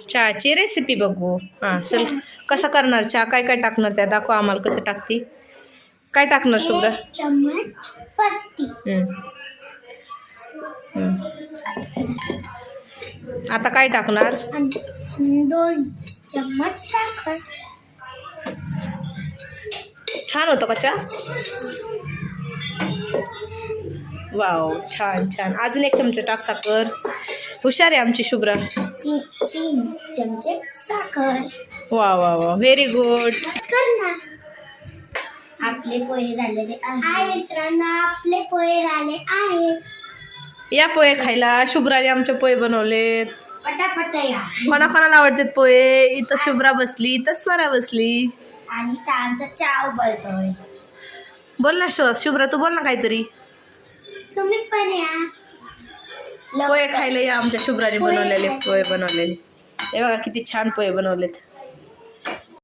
चहाची रेसिपी बघू. हां चल, कसं करणार चहा, काय काय टाकणार त्या दाखव आम्हाला, कसं टाकती, काय टाकणार शुभ्रा? चम्मच पत्ती. आता काय टाकणार? 2 चम्मच साखर. छान होतं का चहा? वाव, छान छान. अजून 1 चमचा टाक साखर. हुशार आहे आमची शुभ्रा. 3 चमचे साखर. वा वा वा, व्हेरी गुड. कर ना. आपले पोहे झालेले आहे. हाय मित्रांनो, आपले पोहे झाले आहेत. या पोहे खायला. शुभ्राने आमचे पोहे बनवलेत. पटापट या. कोणाकोणाला आवडतात पोहे? इथं शुभ्रा बसली, इथं स्वरा बसली आणि आमचा चहा उबलतोय. बोल ना शुभ्रा, तू बोल ना काहीतरी. तुम्ही पण या. पोहे खायला या. आमच्या शुभ्राने बनवलेले पोहे बनवलेले. हे बघा किती छान पोहे बनवलेत.